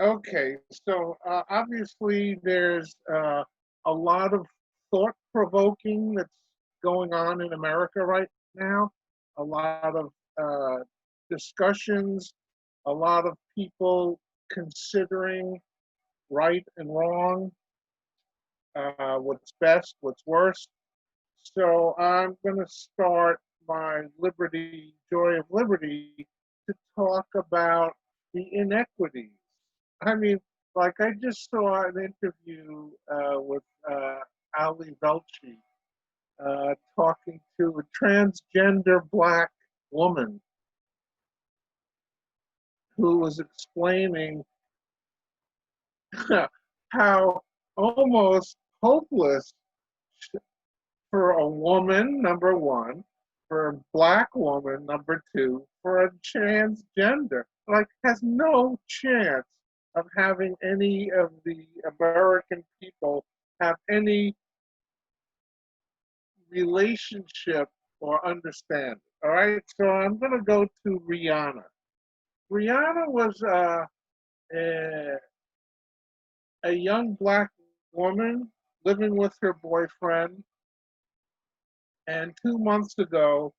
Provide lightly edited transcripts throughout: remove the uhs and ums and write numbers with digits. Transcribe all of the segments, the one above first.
Okay, so obviously there's a lot of thought provoking that's going on in America right now. A lot of discussions, a lot of people considering right and wrong, what's best, what's worst. So I'm going to start my Liberty, Joy of Liberty, to talk about the inequities. I mean, like I just saw an interview with Ali Velshi talking to a transgender black woman who was explaining how almost hopeless for a woman, number one, for a black woman, number two, for a transgender, like has no chance of having any of the American people have any relationship or understanding. All right, so I'm going to go to Rihanna. Rihanna was a, a young black woman living with her boyfriend, and 2 months ago,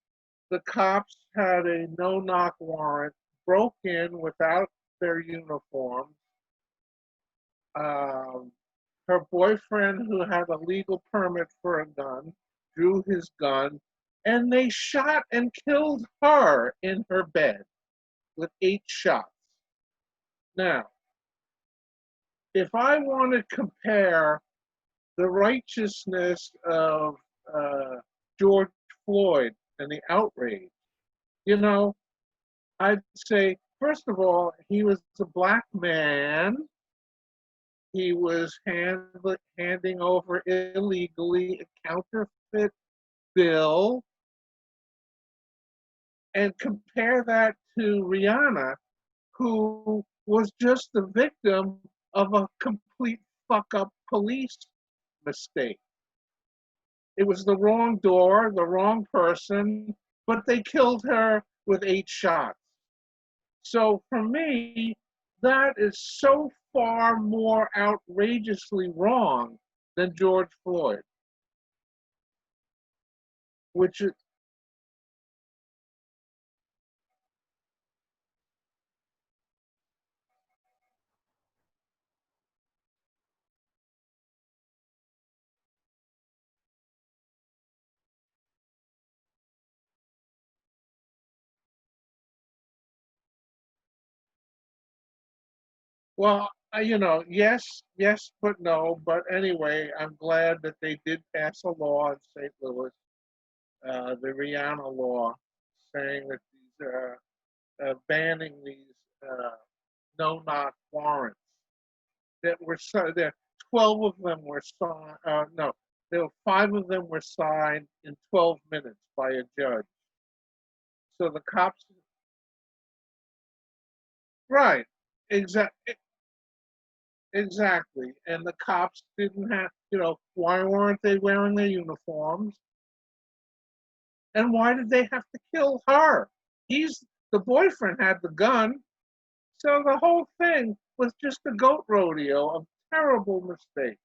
the cops had a no-knock warrant, broke in without their uniforms. Um, Her boyfriend, who had a legal permit for a gun, drew his gun, and they shot and killed her in her bed with 8 shots. Now, if I want to compare the righteousness of uh, George Floyd and the outrage, you know, I'd say, first of all, he was a black man. He was handing over illegally a counterfeit bill. And compare that to Rihanna, who was just the victim of a complete fuck up police mistake. It was the wrong door, the wrong person, but they killed her with 8 shots. So for me, that is so far more outrageously wrong than George Floyd, which is well, yes, yes, but no. But anyway, I'm glad that they did pass a law in St. Louis, the Rihanna law, saying that these banning these no-knock warrants that were there. 12 of them were signed. No, there were 5 of them were signed in 12 minutes by a judge. So the cops, right? Exactly. Exactly. And the cops didn't have, why weren't they wearing their uniforms? And why did they have to kill her? The boyfriend had the gun. So the whole thing was just a goat rodeo of terrible mistakes.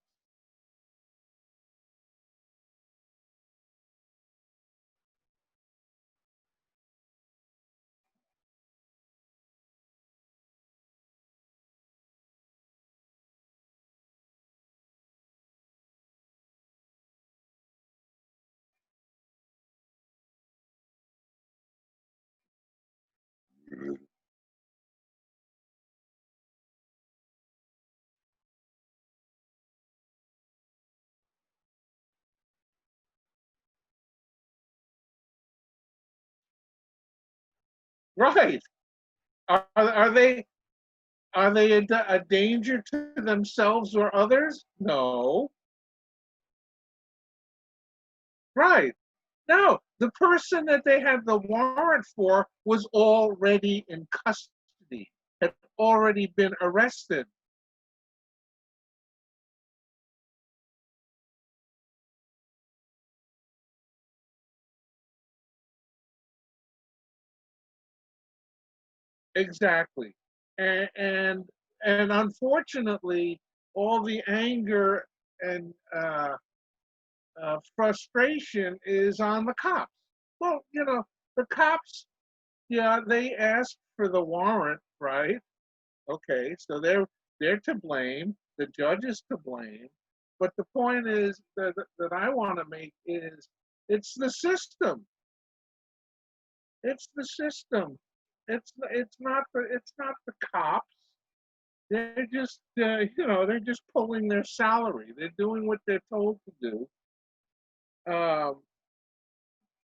Right. Are they a danger to themselves or others? No. Right. No, the person that they had the warrant for was already in custody, had already been arrested. Exactly. And and unfortunately, all the anger and frustration is on the cops. Well, the cops, yeah, they asked for the warrant, right? Okay, so they're to blame. The judge is to blame. But the point is that I want to make is it's the system. It's the system. It's not the cops. They're just they're just pulling their salary. They're doing what they're told to do,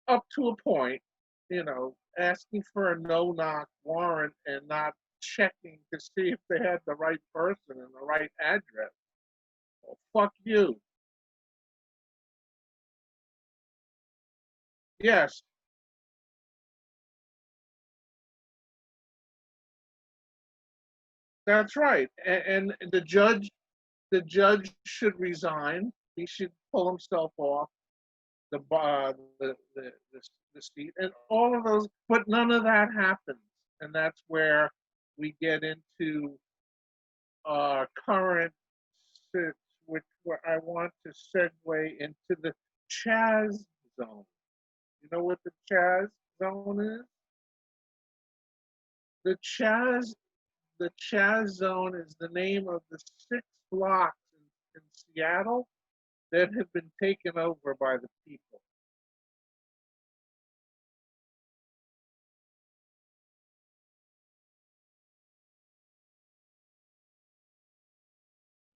up to a point. Asking for a no-knock warrant and not checking to see if they had the right person and the right address. Well, fuck you. Yes, that's right. And the judge should resign. He should pull himself off the seat and all of those. But none of that happens, and that's where we get into current sits, which where I want to segue into the Chaz zone. You know what the Chaz zone is? The Chaz the Chaz zone is the name of the 6 blocks in Seattle that have been taken over by the people.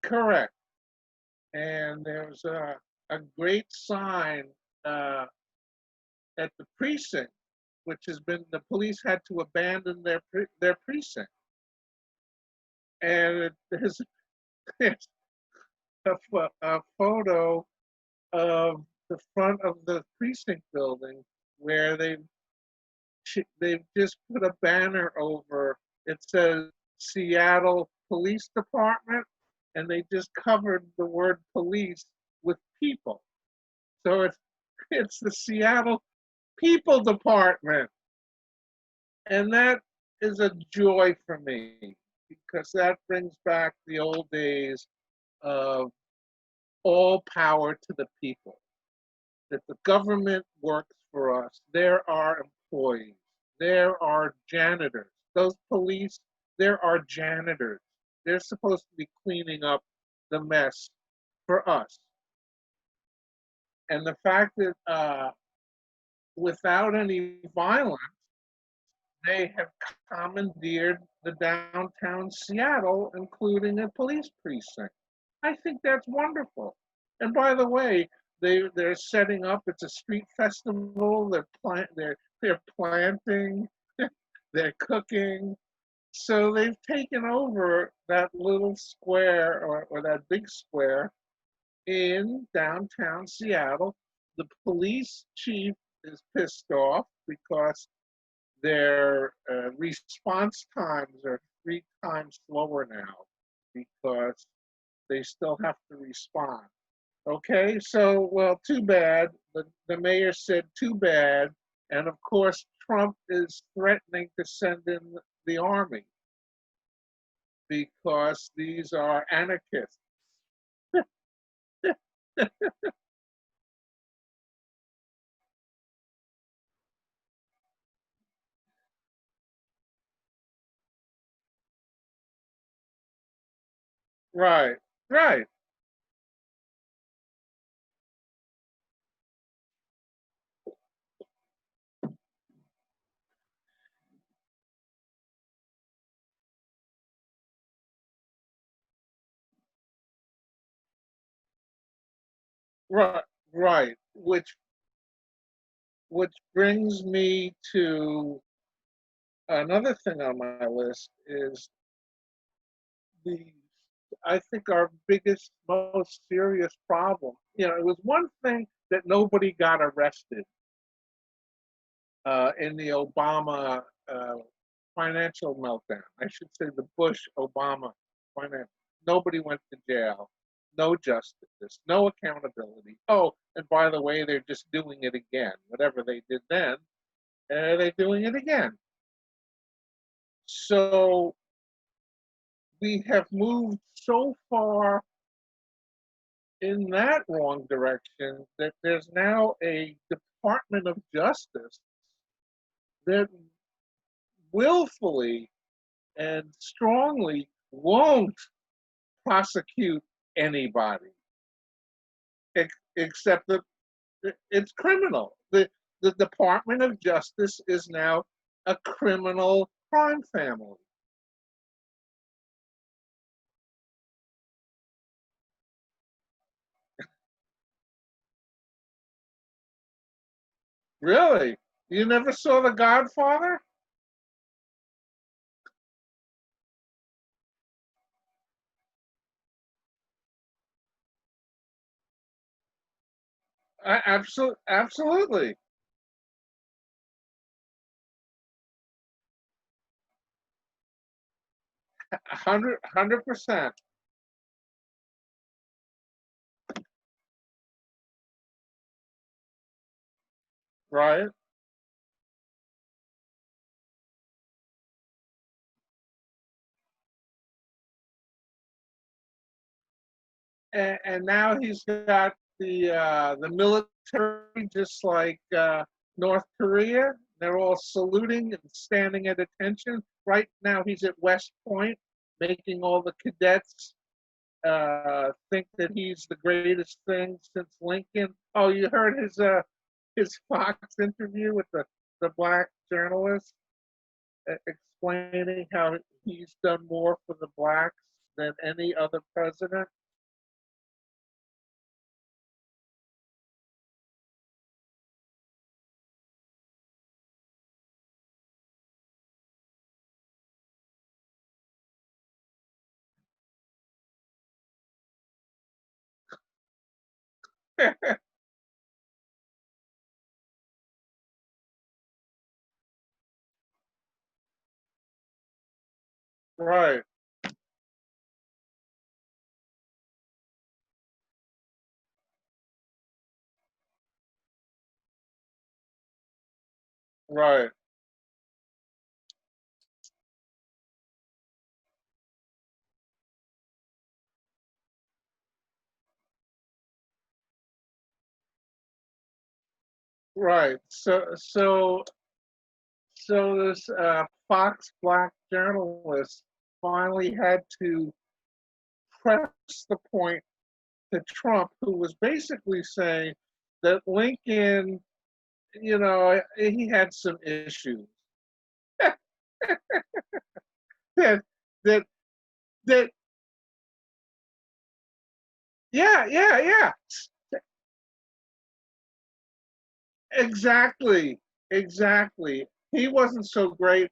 Correct. And there's a great sign uh, at the precinct, which has been the police had to abandon their precinct, and there's a photo of the front of the precinct building where they've just put a banner over. It says Seattle Police Department, and they just covered the word police with people. So it's the Seattle People Department, and that is a joy for me because that brings back the old days of all power to the people. That the government works for us. There are employees. There are janitors. Those police, there are janitors. They're supposed to be cleaning up the mess for us. And the fact that without any violence, they have commandeered the downtown Seattle, including a police precinct. I think that's wonderful. And by the way, they're setting up. It's a street festival. They're planting. They're cooking. So they've taken over that little square or that big square in downtown Seattle. The police chief is pissed off because their response times are 3 times slower now because they still have to respond. Okay, so, well, too bad. The mayor said too bad. And of course, Trump is threatening to send in the army because these are anarchists. Right, right, right, right. Which brings me to another thing on my list is the I think our biggest, most serious problem. It was one thing that nobody got arrested in the Obama financial meltdown. I should say the Bush Obama finance. Nobody went to jail. No justice. No accountability. Oh, and by the way, they're just doing it again. Whatever they did then, they're doing it again. So we have moved so far in that wrong direction that there's now a Department of Justice that willfully and strongly won't prosecute anybody except that it's criminal. The Department of Justice is now a criminal crime family. Really? You never saw The Godfather? 100%. Right? And now he's got the military, just like North Korea. They're all saluting and standing at attention. Right now, he's at West Point, making all the cadets think that he's the greatest thing since Lincoln. Oh, you heard his Fox interview with the black journalist explaining how he's done more for the blacks than any other president. Right, right, right. So this Fox black journalist finally had to press the point to Trump, who was basically saying that Lincoln, he had some issues. that that that yeah, exactly, exactly. He wasn't so great.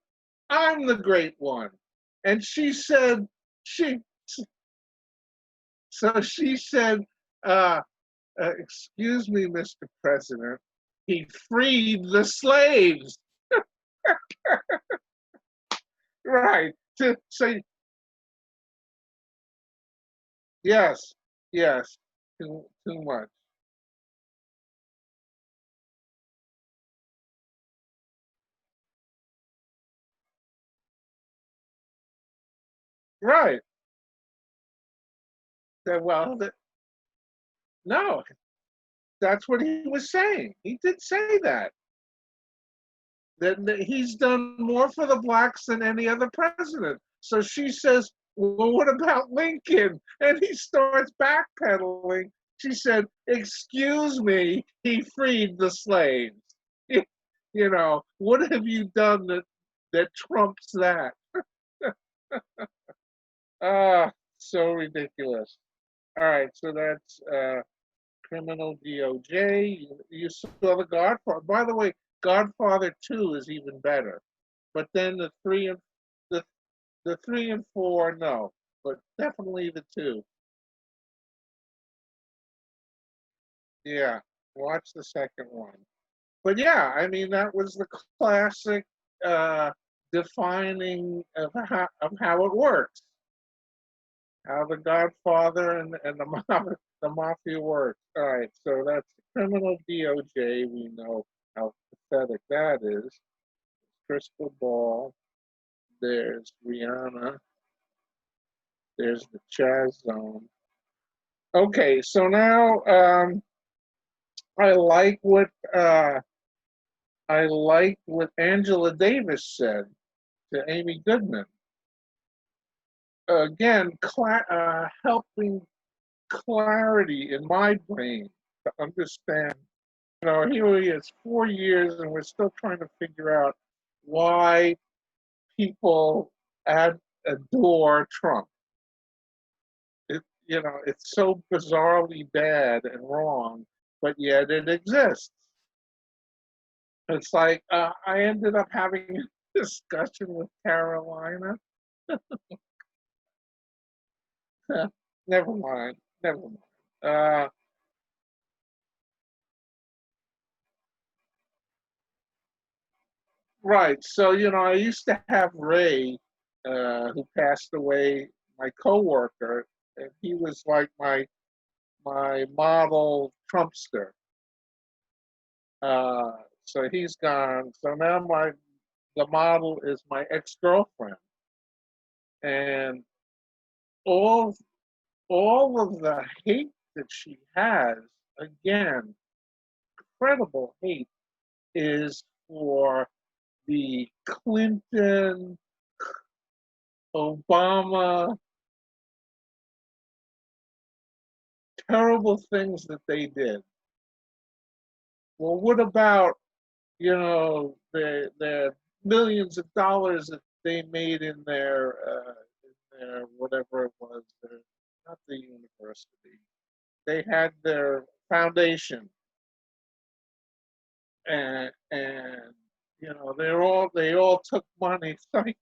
I'm the great one. And she she said, uh, excuse me, Mr. President, he freed the slaves. Right. So yes, yes, too much. Right. Well, no, that's what he was saying. He did say that he's done more for the blacks than any other president. So she says, well, what about Lincoln? And he starts backpedaling. She said, excuse me, he freed the slaves. What have you done that trumps that? Ah, so ridiculous. All right, so that's criminal DOJ. You saw the Godfather. By the way, Godfather 2 is even better. But then the the 3 and 4, no. But definitely the two. Yeah. Watch the second one. But yeah, I mean that was the classic uh defining of how it works. How the Godfather and the mafia works. All right, so that's criminal DOJ. We know how pathetic that is. Crystal Ball. There's Rihanna. There's the Chaz Zone. Okay, so now I like what Angela Davis said to Amy Goodman. Again, helping clarity in my brain to understand. Here he is, 4 years, and we're still trying to figure out why people adore Trump. It's so bizarrely bad and wrong, but yet it exists. It's like I ended up having a discussion with Carolina. Never mind. Never mind. Uh, right. So, I used to have Ray, who passed away, my coworker, and he was like my model Trumpster. Uh, so he's gone. So now the model is my ex-girlfriend, and all all of the hate that she has, again, incredible hate, is for the Clinton, Obama, terrible things that they did. Well, what about, the millions of dollars that they made in their whatever it was, not the university. They had their foundation, and they all took money. It's like,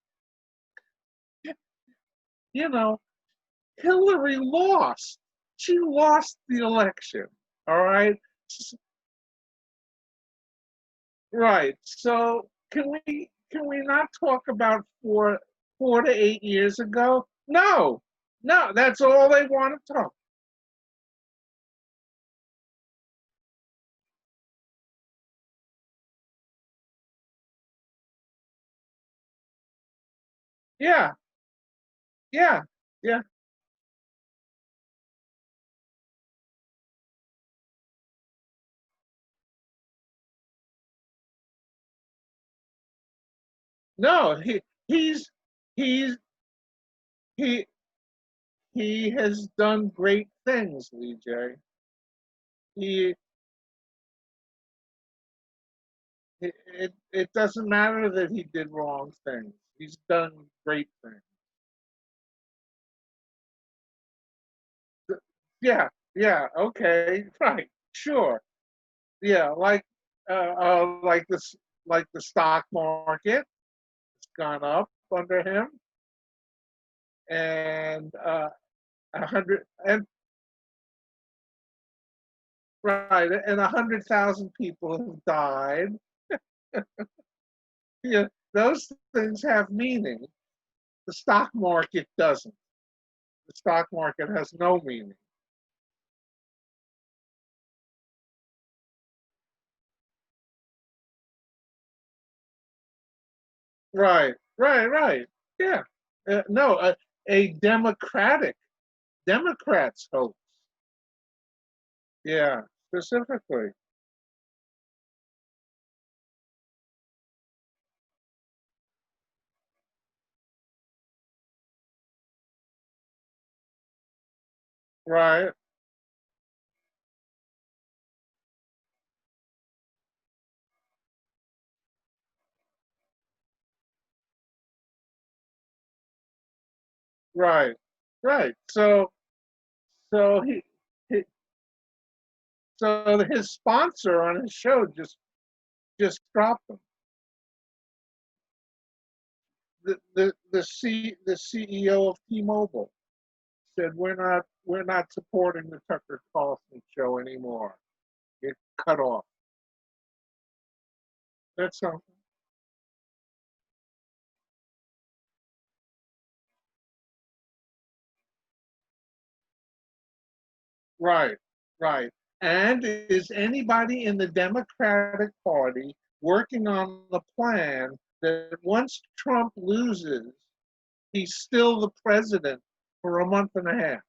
you know, Hillary lost. She lost the election. All right. Right. So can we not talk about four to 8 years ago? No. No, that's all they want to talk. Yeah. Yeah. Yeah. No, he's he he has done great things, Lee J. He it doesn't matter that he did wrong things. He's done great things. Yeah, yeah, okay, right, sure. Yeah, like the stock market has gone up under him, and 100 and right, and 100,000 people have died. Yeah, those things have meaning. The stock market doesn't. The stock market has no meaning. Right, right, right. Yeah. No, a Democrats hoax. Yeah, specifically. Right, right, right. So he so his sponsor on his show just dropped him. The CEO of T-Mobile said we're not supporting the Tucker Carlson show anymore. It cut off. That's something. Right, right. And is anybody in the Democratic Party working on the plan that once Trump loses, he's still the president for a month and a half.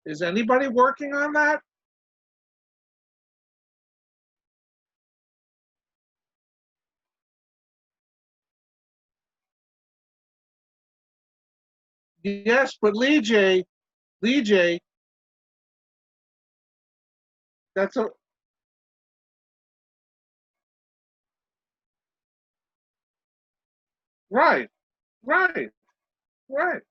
Is anybody working on that? Yes, but Lee J, that's a right, right, right.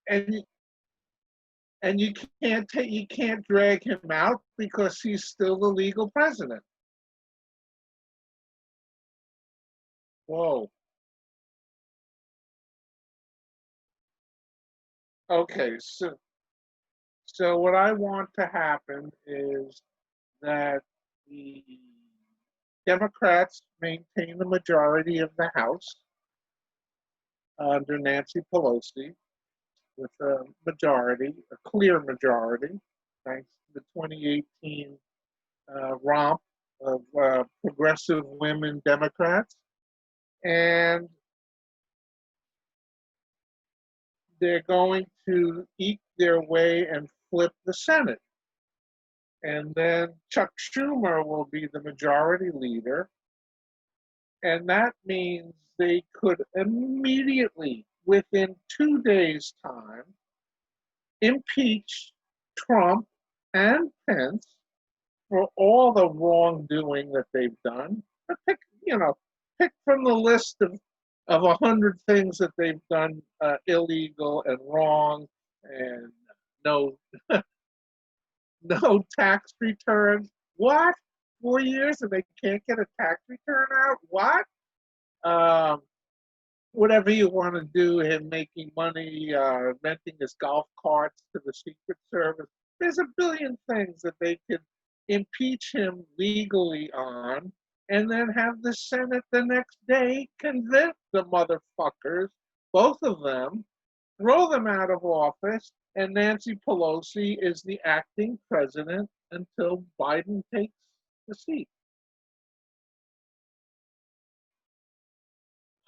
And and you can't drag him out because he's still the legal president. Whoa. Okay, so what I want to happen is that the Democrats maintain the majority of the House under Nancy Pelosi with a majority, a clear majority, thanks to the 2018 romp of progressive women Democrats. And they're going to eat their way and flip the Senate. And then Chuck Schumer will be the majority leader. And that means they could immediately, within 2 days' time, impeach Trump and Pence for all the wrongdoing that they've done. But pick, pick from the list of 100 things that they've done illegal and wrong, and no no tax returns. What? 4 years and they can't get a tax return out? What? Um, Whatever you want to do, him making money, renting his golf carts to the Secret Service. There's a billion things that they could impeach him legally on, and then have the Senate the next day convict the motherfuckers, both of them, throw them out of office, and Nancy Pelosi is the acting president until Biden takes the seat.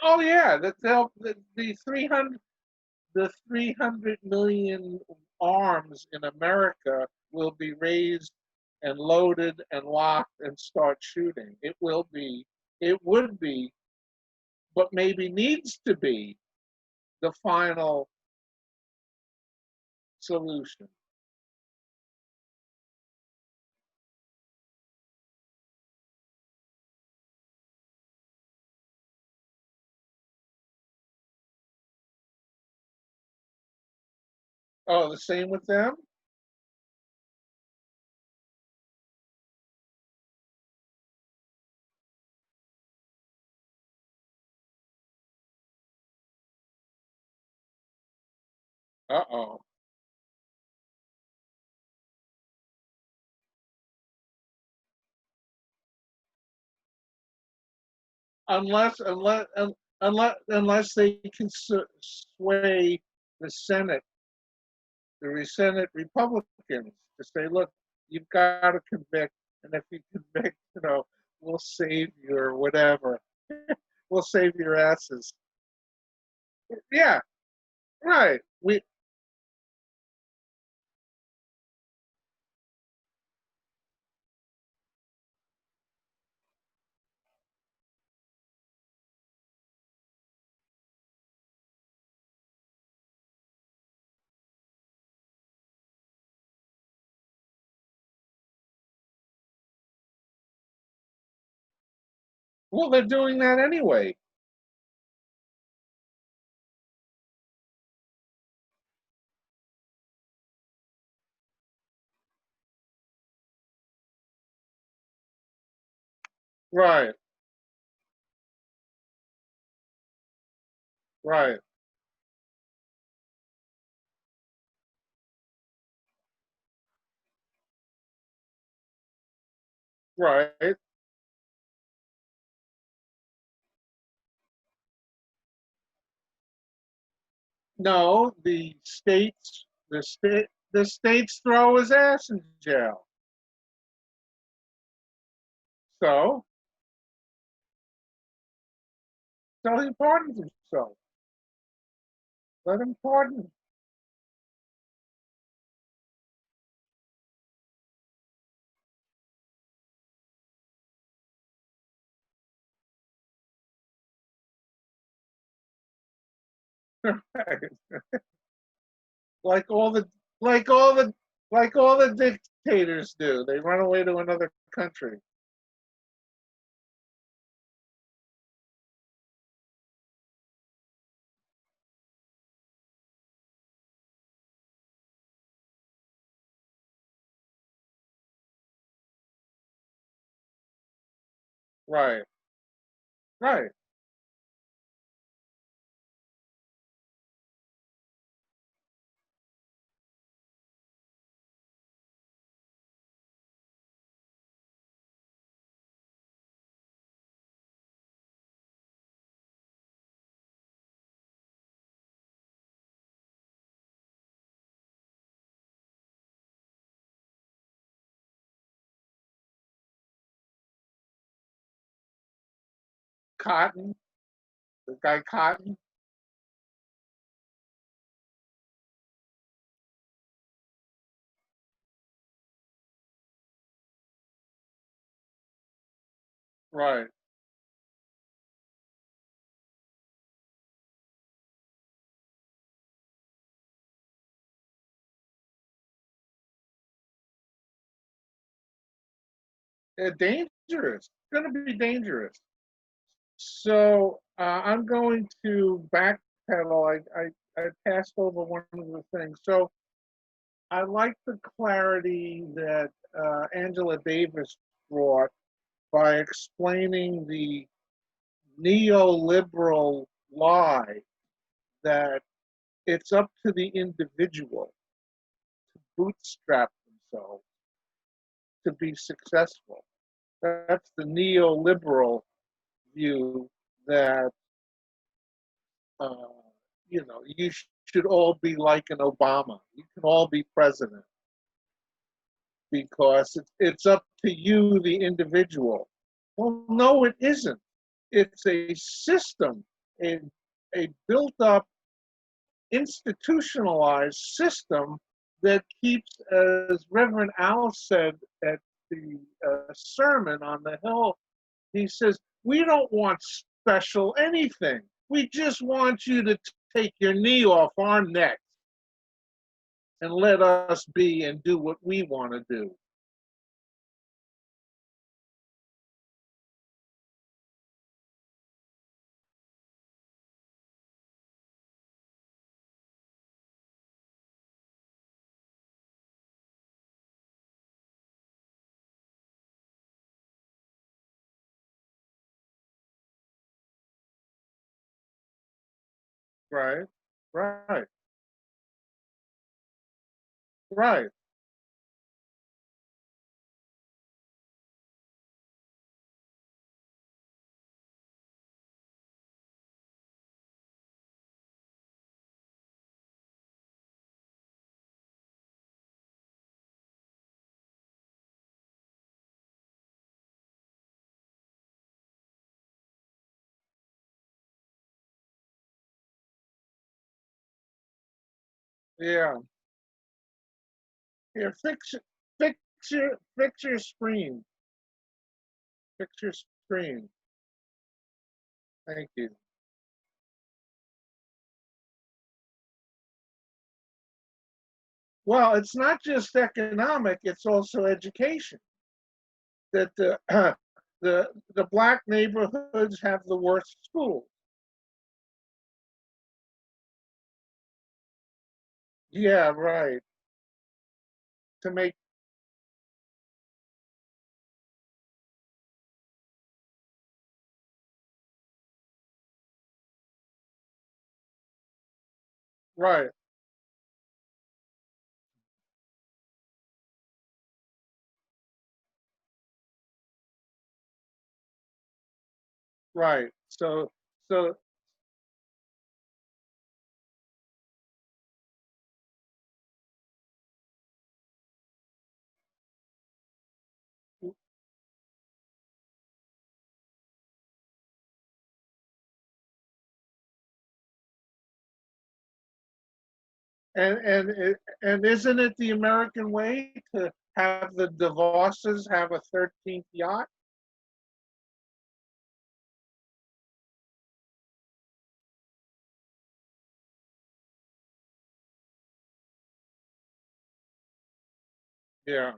Oh yeah, the 300 million arms in America will be raised and loaded and locked and start shooting. It would be, but maybe needs to be the final solution. Oh, the same with them? Uh oh. Unless they can sway the Senate, the Senate Republicans to say, look, you've got to convict, and if you convict, we'll save you or whatever. We'll save your asses. Yeah, right. Well, they're doing that anyway. Right, right, right. No, the states throw his ass in jail. So, So he pardons himself. Let him pardon. like all the like all the like all the dictators do. They run away to another country. Right. Right. Cotton, the guy Cotton. Right. They're dangerous. It's going to be dangerous. So I'm going to backpedal. I passed over one of the things. So I like the clarity that Angela Davis brought by explaining the neoliberal lie that it's up to the individual to bootstrap themselves to be successful. That's the neoliberal view that uh, you should all be like an Obama. You can all be president because it's up to you, the individual. Well, no, it isn't. It's a system, a, a built up, institutionalized system that keeps, as Reverend Al said at the sermon on the Hill, he says, we don't want special anything. We just want you to take your knee off our neck and let us be and do what we want to do. Right, right, right, yeah. Here, fix your screen. Fix your screen. Thank you. Well, it's not just economic; it's also education. That the black neighborhoods have the worst schools. Yeah, right. To make right, right. So And isn't it the American way to have the DeVosses have a 13th yacht? Yeah.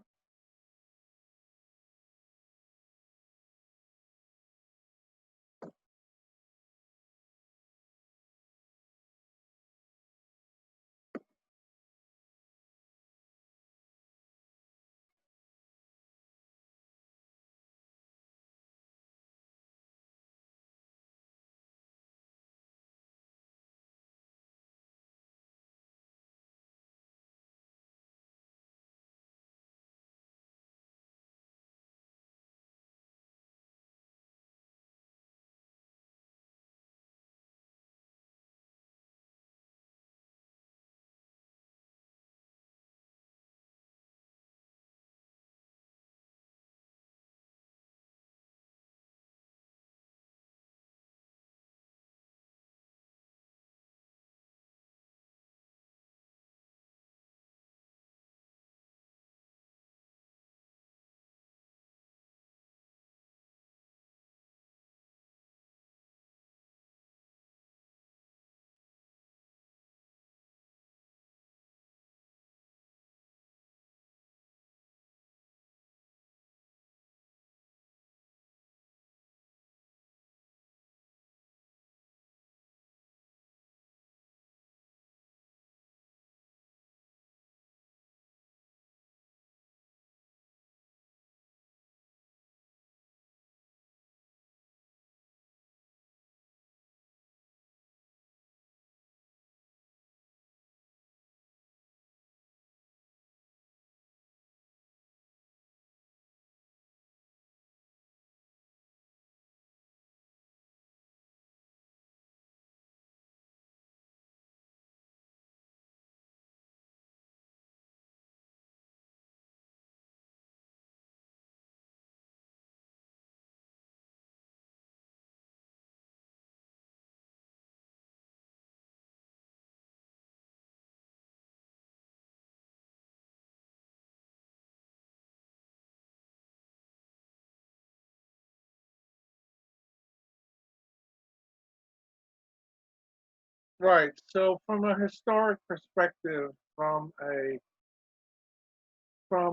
Right. So from a historic perspective, from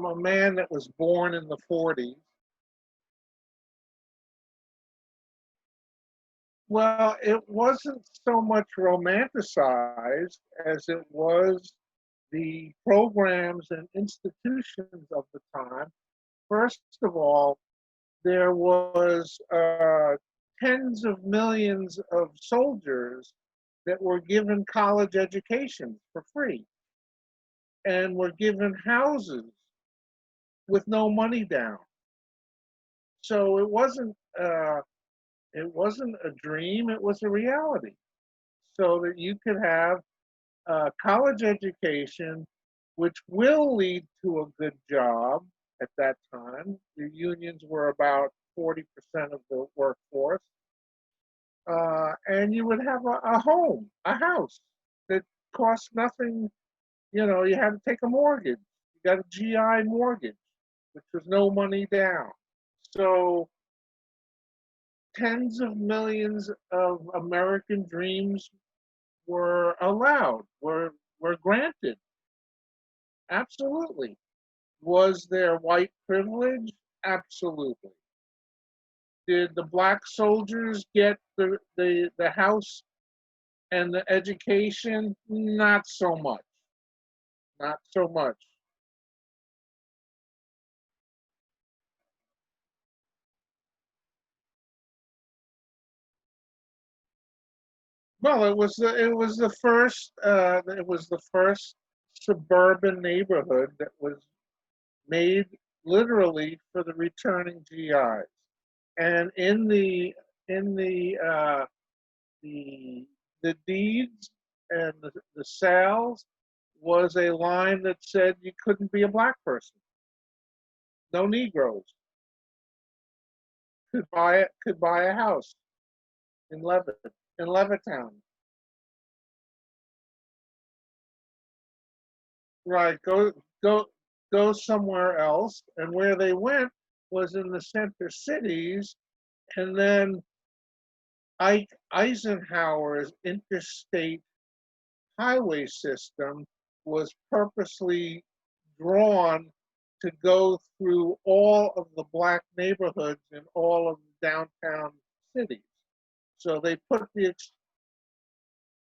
a man that was born in the 40s, well, it wasn't so much romanticized as it was the programs and institutions of the time. First of all, there was tens of millions of soldiers that were given college educations for free and were given houses with no money down. So it wasn't a dream; it was a reality. So that you could have a college education, which will lead to a good job at that time. The unions were about 40% of the workforce. And you would have a home, a house that cost nothing. You had to take a mortgage. You got a GI mortgage, which was no money down. So tens of millions of American dreams were allowed, were granted. Absolutely. Was there white privilege? Absolutely. Did the black soldiers get the house and the education? Not so much. Not so much. Well, it was the first suburban neighborhood that was made literally for the returning GIs. And in the deeds and the sales was a line that said you couldn't be a black person. No Negroes could buy a house in Levittown. right, go go somewhere else. And where they went was in the center cities. And then Ike Eisenhower's interstate highway system was purposely drawn to go through all of the black neighborhoods in all of the downtown cities. So they put the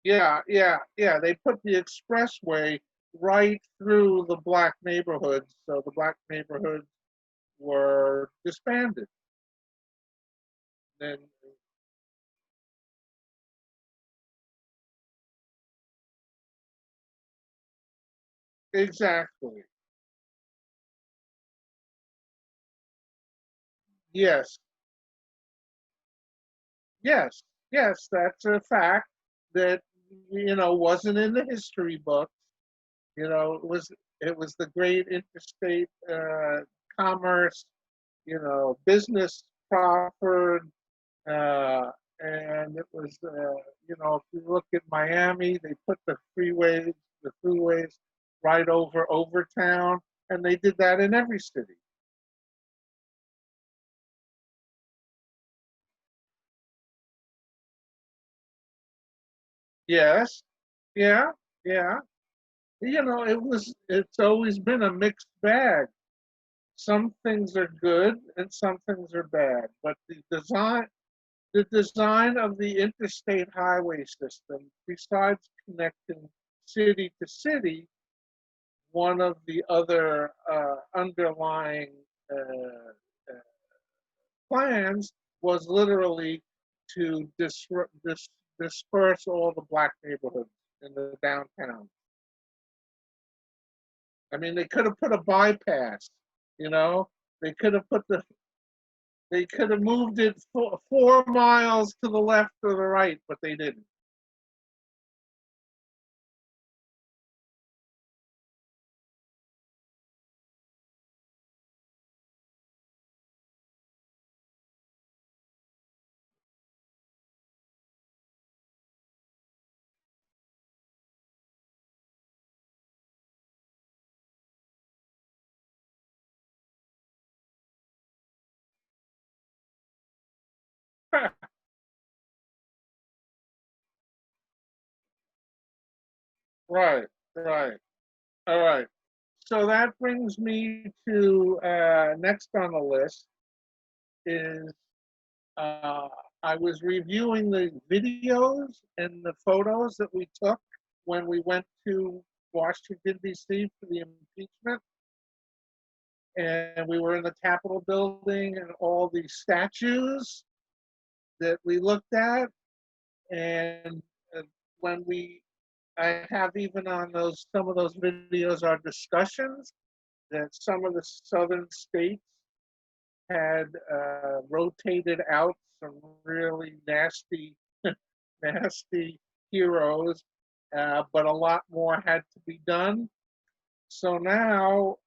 yeah, they put the expressway right through the black neighborhoods, so the black neighborhoods were disbanded. And exactly, yes, yes, yes, that's a fact that wasn't in the history books. It was the great interstate commerce, business proffered, uh, and it was, if you look at Miami, they put the freeways right over town, and they did that in every city. Yes, yeah, yeah. It's always been a mixed bag. Some things are good and some things are bad, but the design of the interstate highway system, besides connecting city to city, one of the other underlying uh, plans was literally to disperse all the black neighborhoods in the downtown. I mean, they could have put a bypass, you know, they could have put the they could have moved it 4 miles to the left or the right, but they didn't. Right, right. All right. So that brings me to next on the list is uh, I was reviewing the videos and the photos that we took when we went to Washington, D.C. for the impeachment. And we were in the Capitol building and all the statues that we looked at. And uh, when I have even on some of those videos are discussions that some of the southern states had rotated out some really nasty, nasty heroes, but a lot more had to be done. So now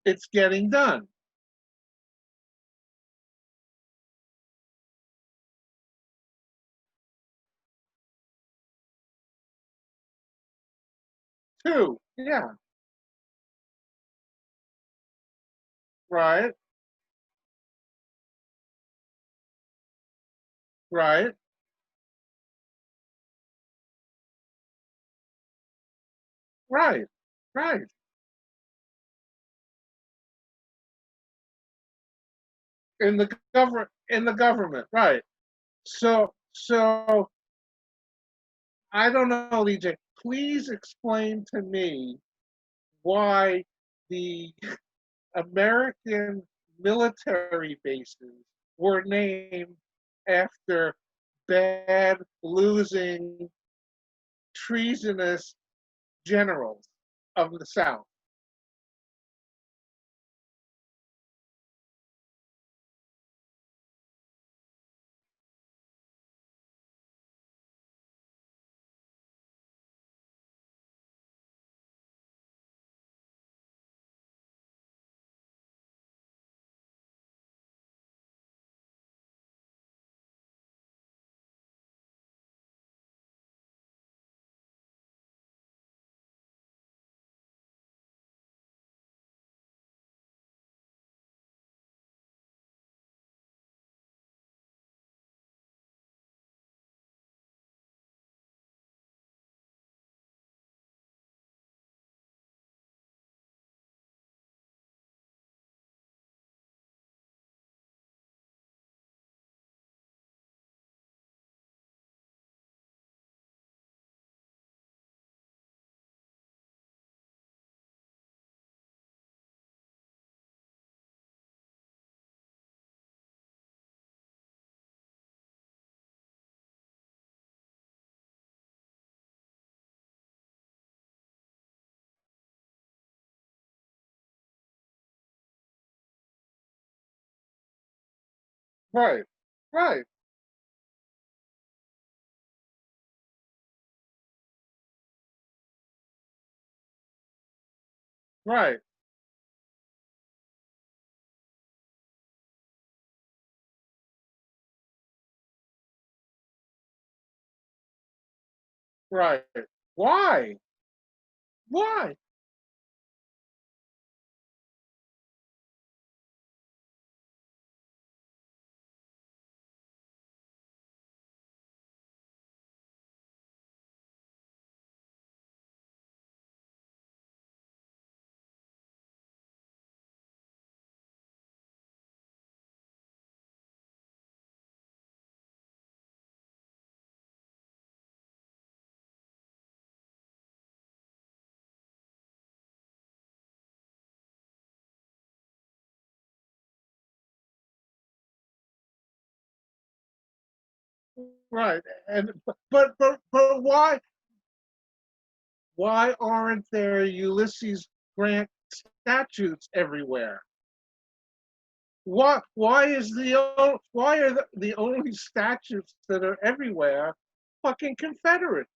it's getting done. Two, yeah, right, right, right, right. In the government, right. So I don't know, DJ. Please explain to me why the American military bases were named after bad, losing, treasonous generals of the South. Right. Right. Right. Right. Why? Why? Right. And but why aren't there Ulysses Grant statues everywhere? Why are the only statues that are everywhere fucking Confederates?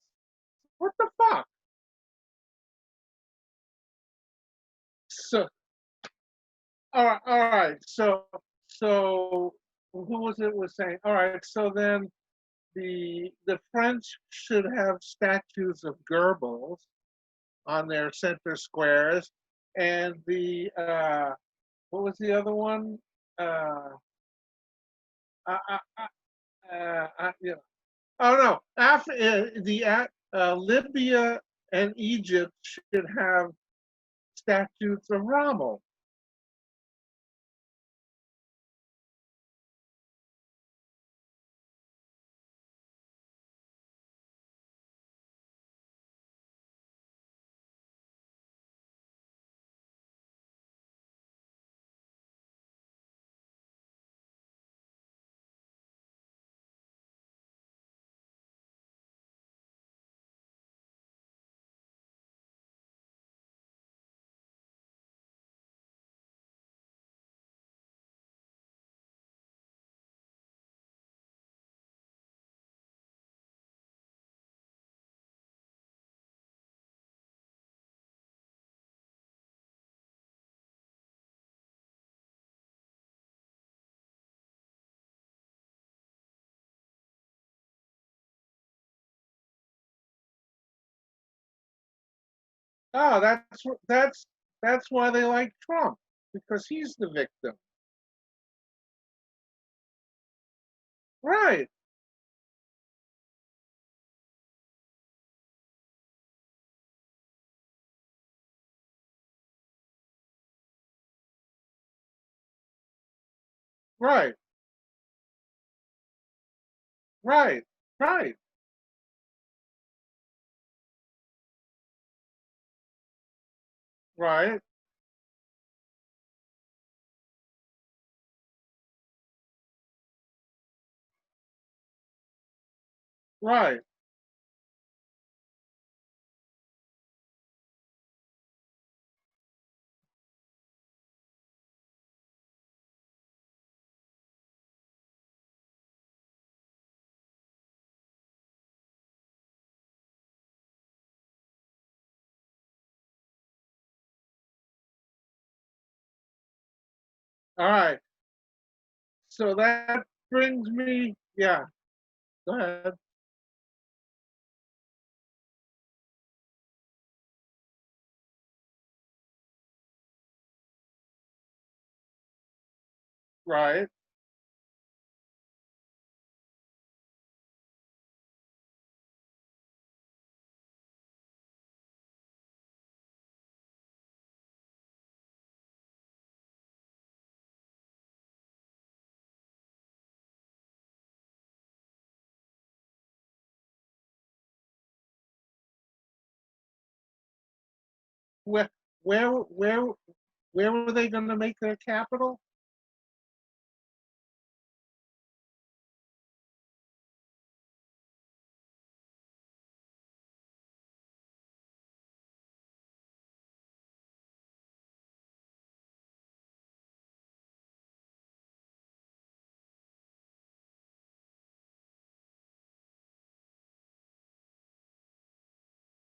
What the fuck? So all right. So who was it was saying? All right. So then the French should have statues of Goebbels on their center squares, and the what was the other one? Uh, uh, uh, yeah. Oh no, Libya and Egypt should have statues of Rommel. Oh, that's why they like Trump, because he's the victim. Right, right, right, right, right, right, all right. So that brings me, yeah, go ahead. Right, where where where where were they going to make their capital?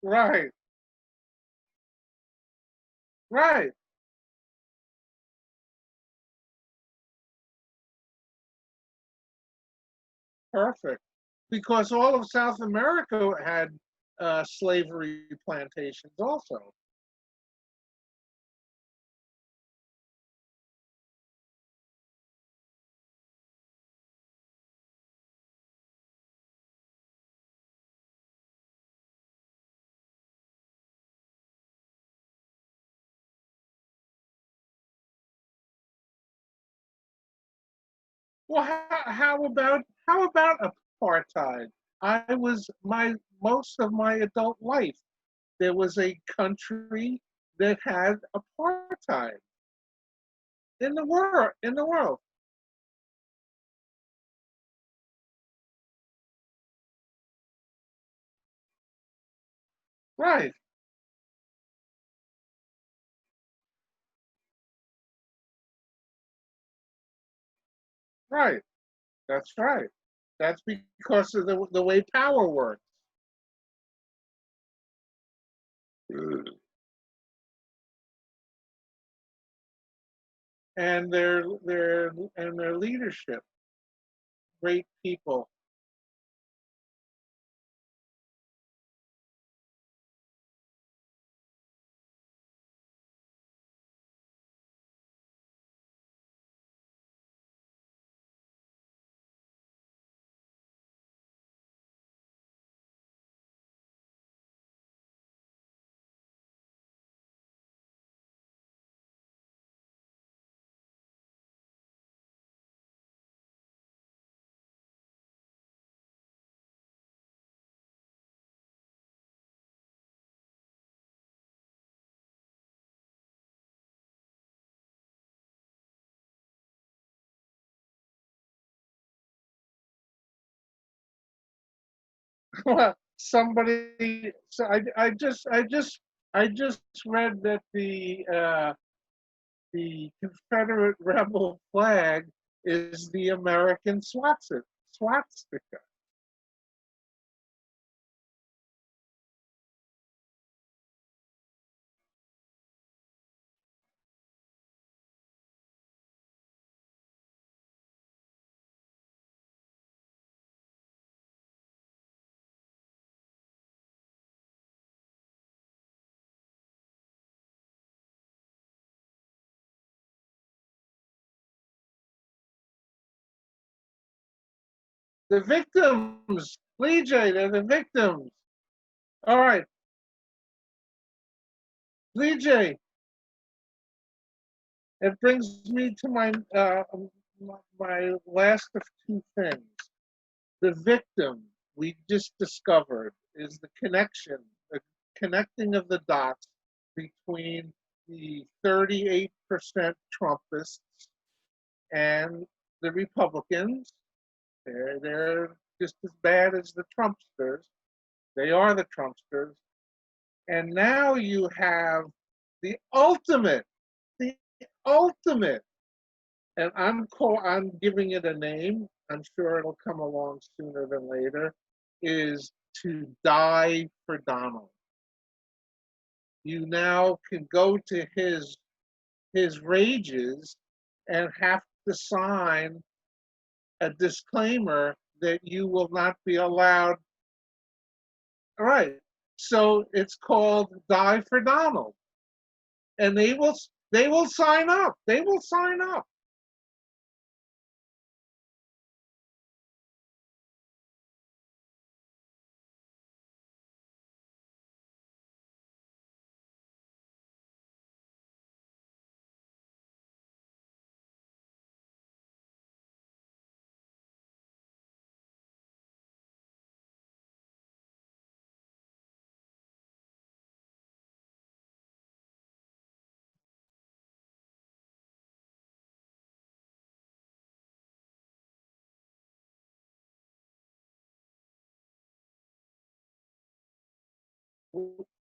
Right, right, perfect. Because all of South America had slavery plantations also. Well, how about apartheid? I was my most of my adult life there was a country that had apartheid in the world. Right, right. That's right. That's because of the way power works. And their leadership, great people. Somebody, so I just read that the Confederate rebel flag is the American swastika. The victims, Lee J, they're the victims. All right, Lee J, it brings me to my last of two things. The victim we just discovered is the connecting of the dots between the 38% Trumpists and the Republicans. They're just as bad as the Trumpsters. They are the Trumpsters. And now you have the the ultimate, and I'm giving it a name. I'm sure it'll come along sooner than later. Is to die for Donald. You now can go to his rages and have to sign a disclaimer that you will not be allowed. All right. So it's called Die for Donald. And they will sign up. They will sign up.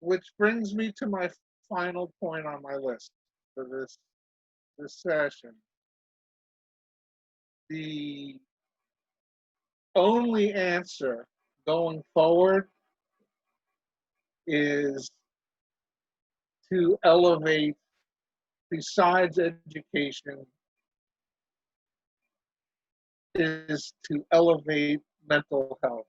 Which brings me to my final point on my list for this session. The only answer going forward is to elevate, besides education, is to elevate mental health.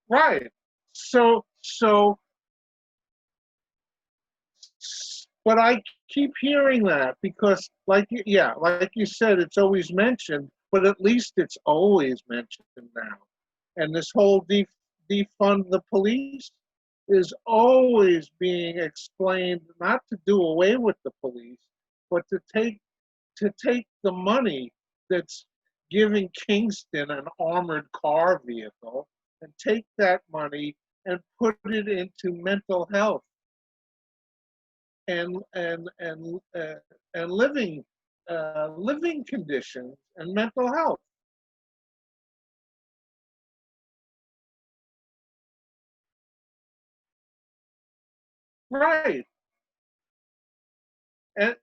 Right. So, but I keep hearing that because, yeah, like you said, it's always mentioned, but at least it's always mentioned now. And this whole defund the police is always being explained not to do away with the police, but to take the money that's giving Kingston an armored car vehicle and take that money and put it into mental health and and and uh, and living conditions and mental health. Right. And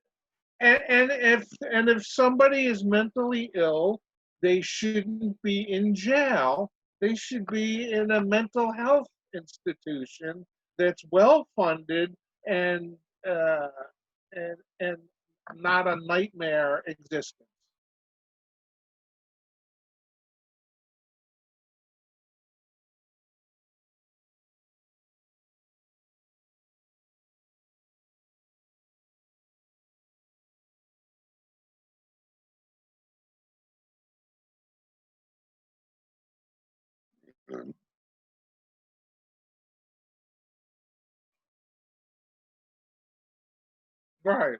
and if somebody is mentally ill, they shouldn't be in jail. They should be in a mental health institution that's well funded and uh, and not a nightmare existence. Right.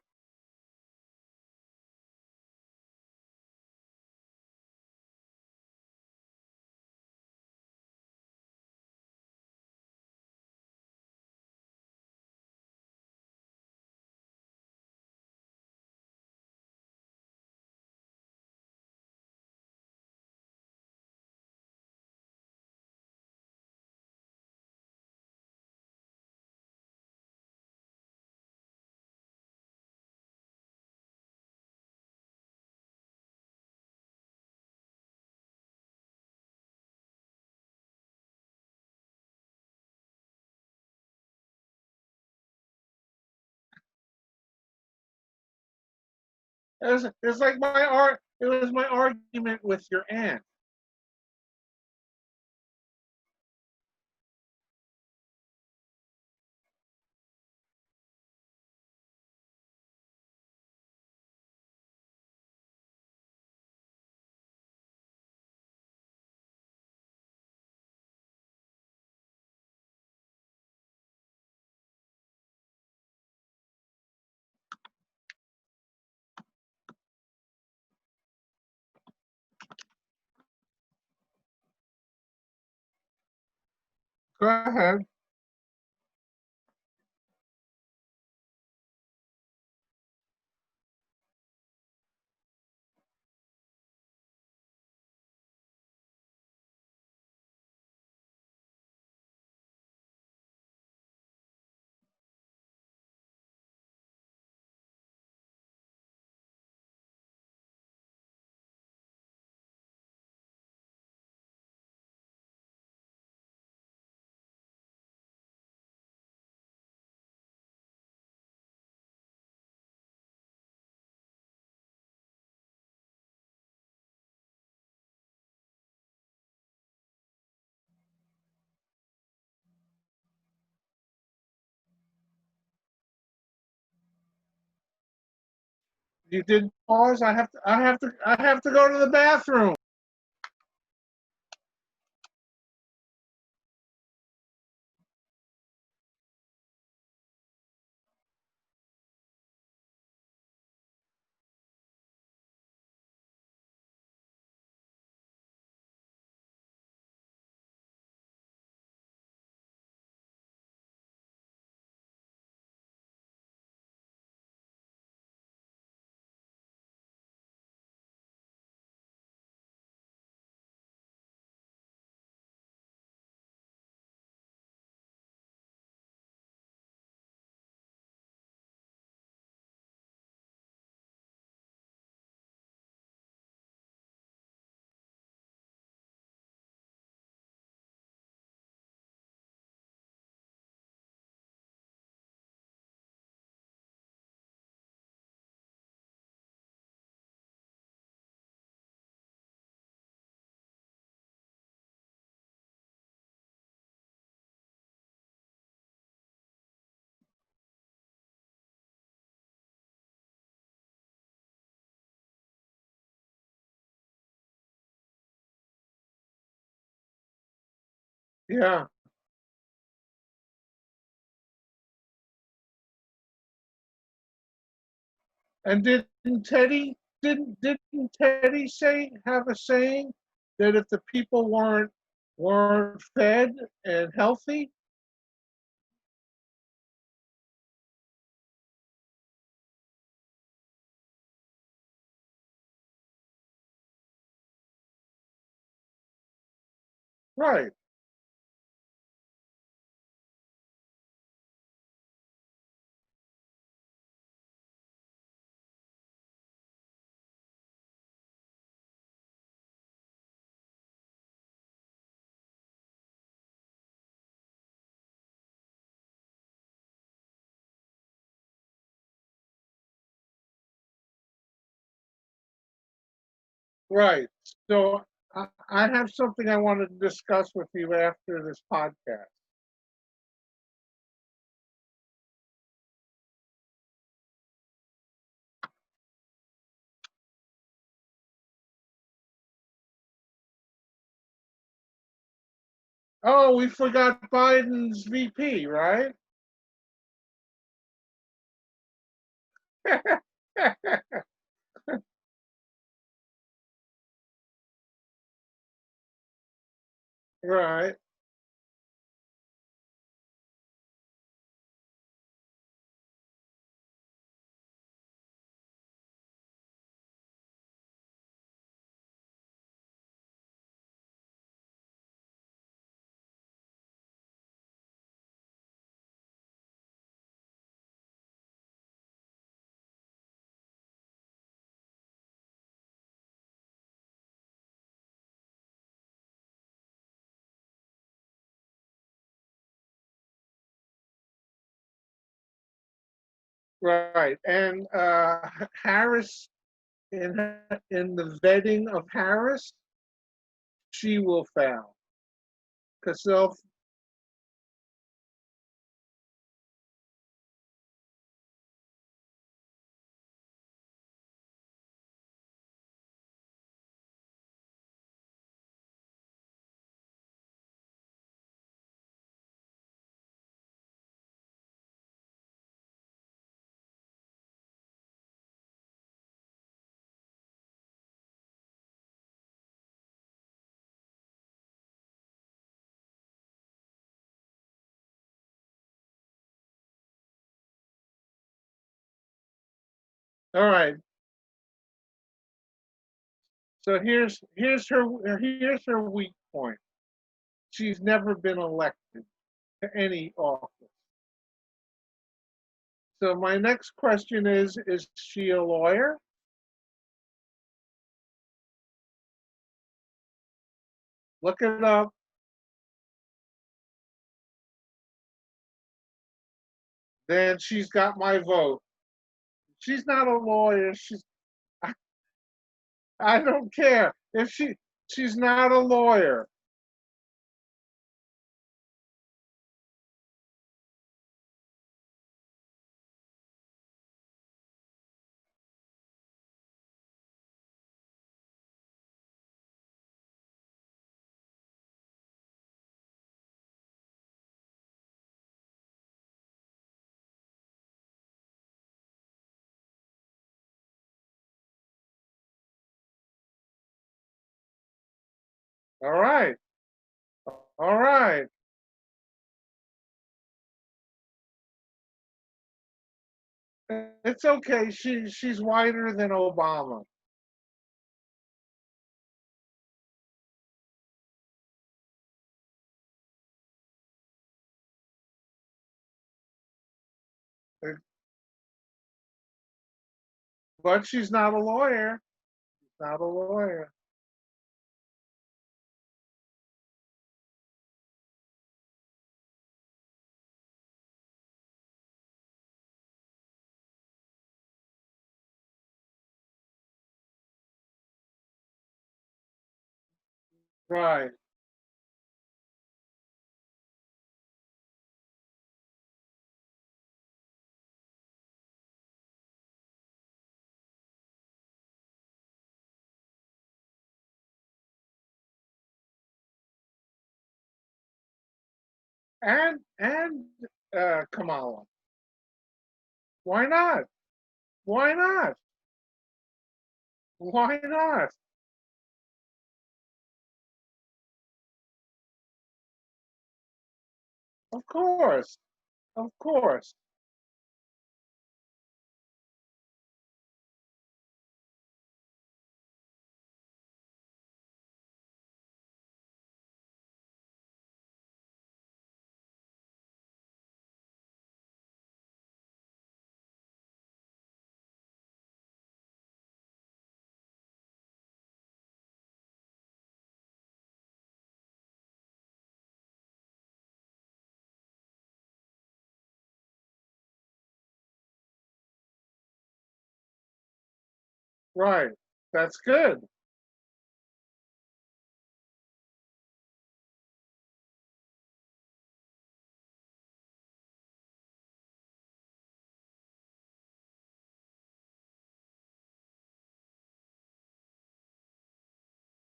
It's like my art. It was my argument with your aunt. Go ahead. You did pause. I have to. I have to. I have to go to the bathroom. Yeah. And didn't Teddy say have a saying that if the people weren't fed and healthy? Right, right. So I have something I want to discuss with you after this podcast. Oh, we forgot Biden's VP, right? Right, right. And Harris in in the vetting of Harris, she will fail because they'll. All right. So here's her weak point. She's never been elected to any office. So my next question is she a lawyer? Look it up. Then she's got my vote. She's not a lawyer. I don't care. If she's not a lawyer. All right. All right. It's okay. She's whiter than Obama. But she's not a lawyer. Not a lawyer. Right. and Kamala. Why not? Why not? Why not? Of course, of course. Right. That's good.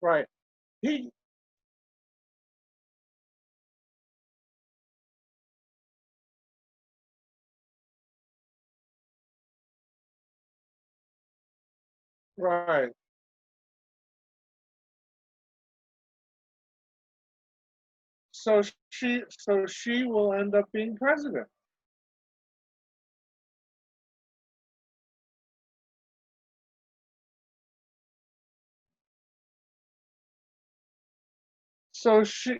Right. He right. So she will end up being president. So she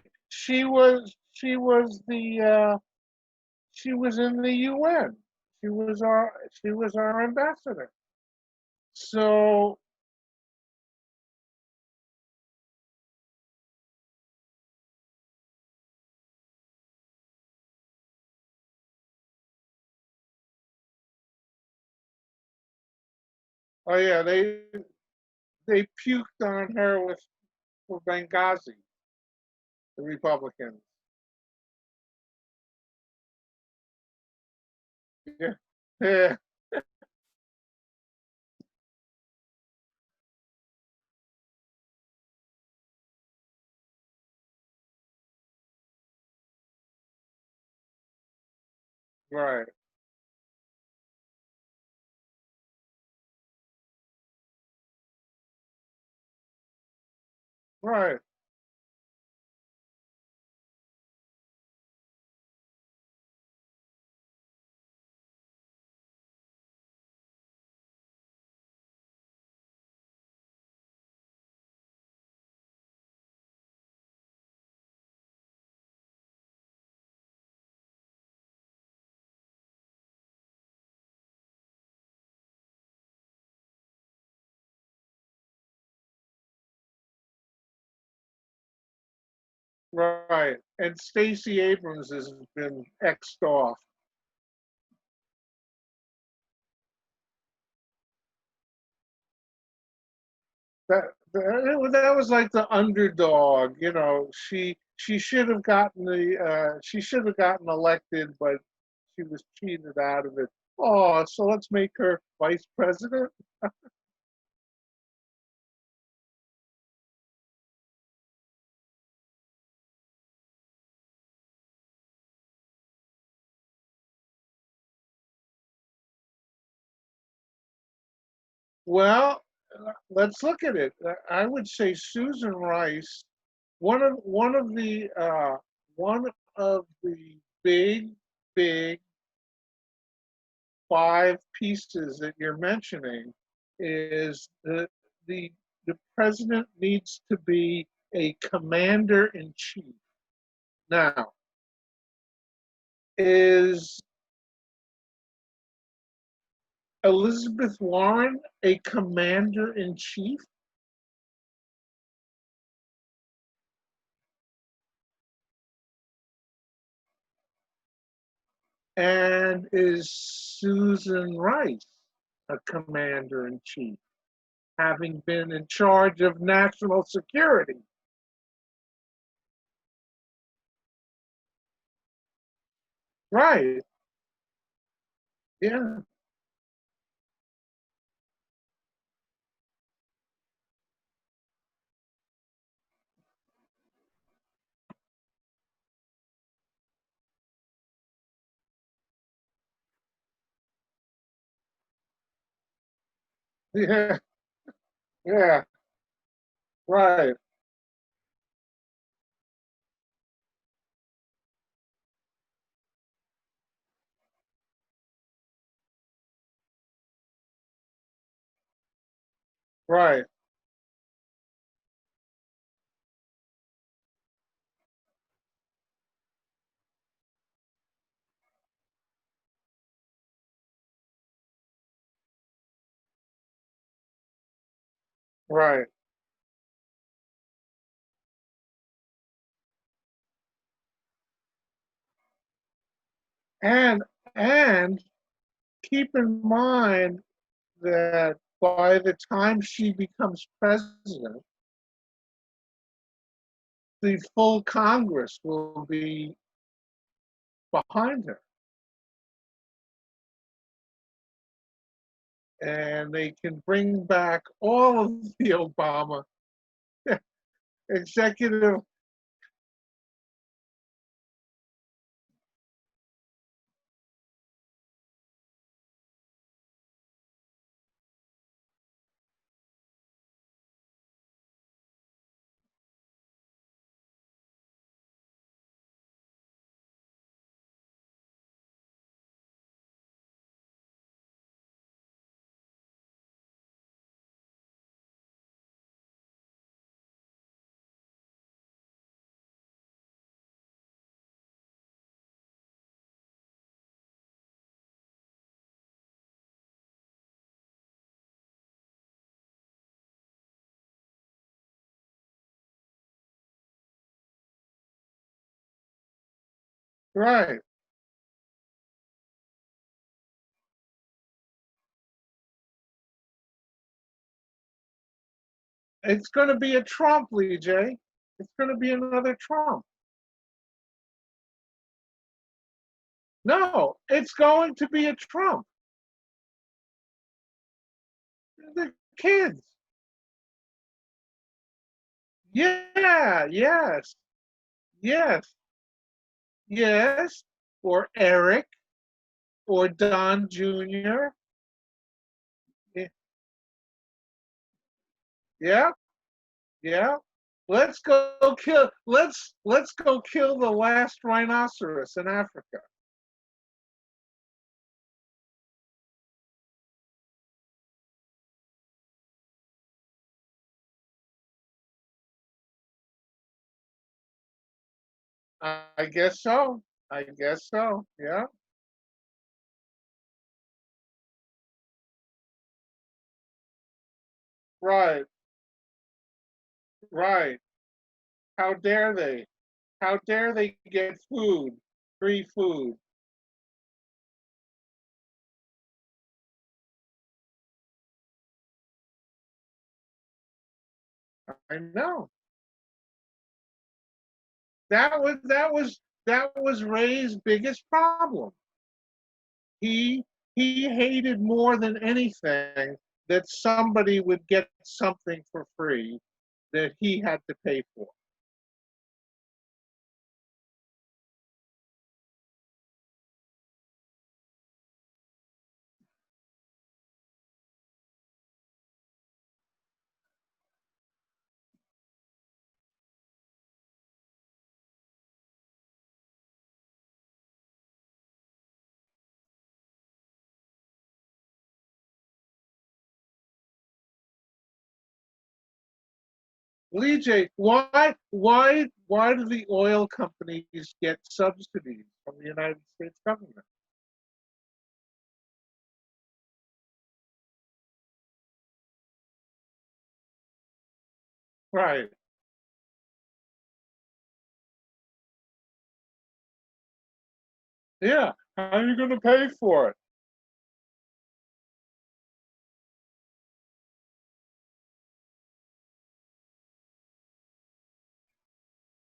was in the UN. She was our ambassador. So oh yeah, they puked on her with for Benghazi, the Republicans. Yeah. Yeah. Right. Right. Right. And Stacey Abrams has been xed off. That was like the underdog. She should have gotten elected, but she was cheated out of it. Oh, so let's make her vice president. Well, let's look at it. I would say Susan Rice, one of the big five pieces that you're mentioning is the the president needs to be a commander in chief. Now, is Elizabeth Warren a commander in chief? And is Susan Rice a commander in chief, having been in charge of national security? Right. Yeah. Yeah, yeah, right, right. Right. And and keep in mind that by the time she becomes president, the full Congress will be behind her, and they can bring back all of the Obama executive. Right. It's going to be a Trump, Lee J. It's going to be another Trump. No, it's going to be a Trump. The kids. Yeah, yes, yes, yes. Or Eric or Don Jr. Yeah, yeah. Let's go kill the last rhinoceros in Africa. I guess so. I guess so. Yeah. Right. Right. How dare they? How dare they get food? Free food. I know. That was Ray's biggest problem. He he hated more than anything that somebody would get something for free that he had to pay for. Lee J, why do the oil companies get subsidies from the United States government? Right. Yeah. How are you going to pay for it?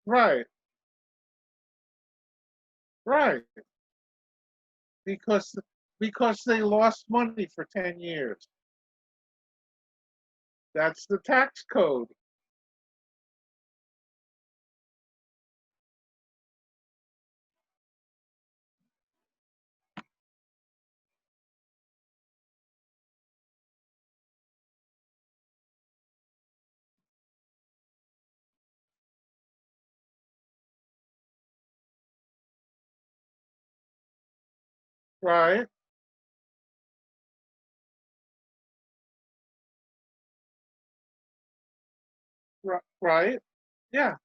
Right. Right. Because because they lost money for 10 years. That's the tax code. Right. Right. Yeah.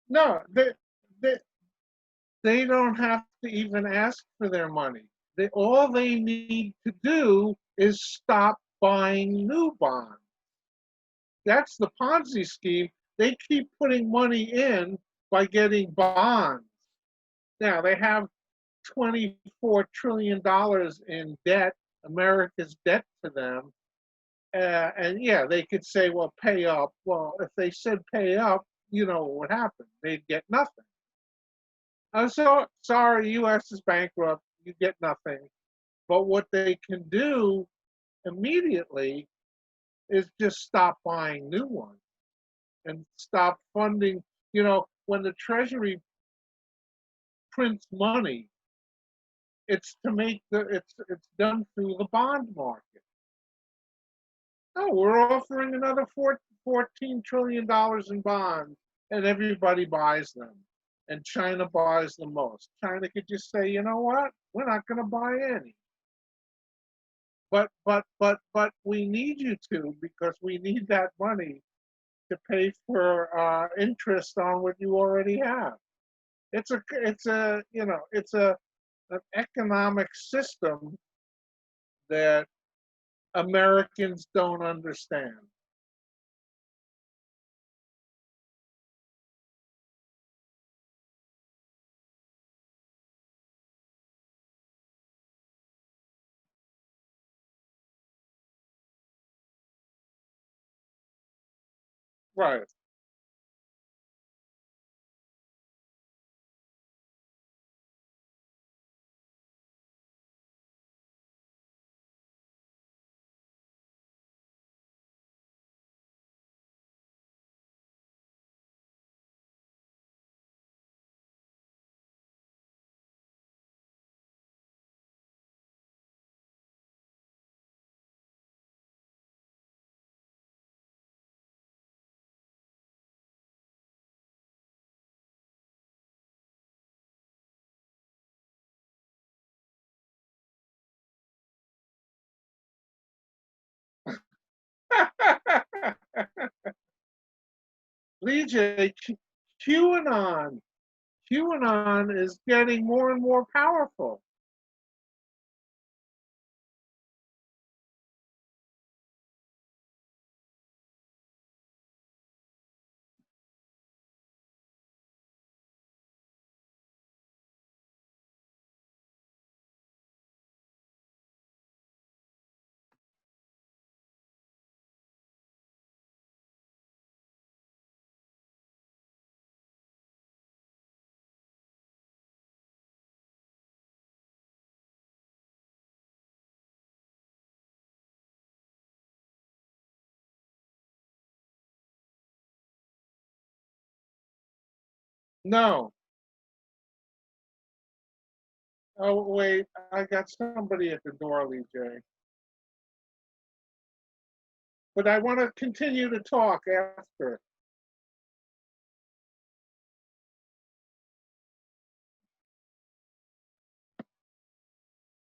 No, they they don't have to even ask for their money. All they need to do is stop buying new bonds. That's the Ponzi scheme. They keep putting money in by getting bonds. Now they have $24 trillion in debt, America's debt to them. And yeah, they could say, well, pay up. Well, if they said pay up, you know what would happen? They'd get nothing. I'm so sorry, US is bankrupt. You get nothing. But what they can do immediately is just stop buying new ones and stop funding. When the Treasury prints money, it's done through the bond market. Oh, we're offering another $14 trillion in bonds, and everybody buys them. And China buys the most. China could just say, you know what? We're not going to buy any. But we need you to, because we need that money to pay for interest on what you already have. It's a an economic system that Americans don't understand. Right. Lee J, QAnon. QAnon is getting more and more powerful. No. Oh, wait. I got somebody at the door, Lee J. But I want to continue to talk after.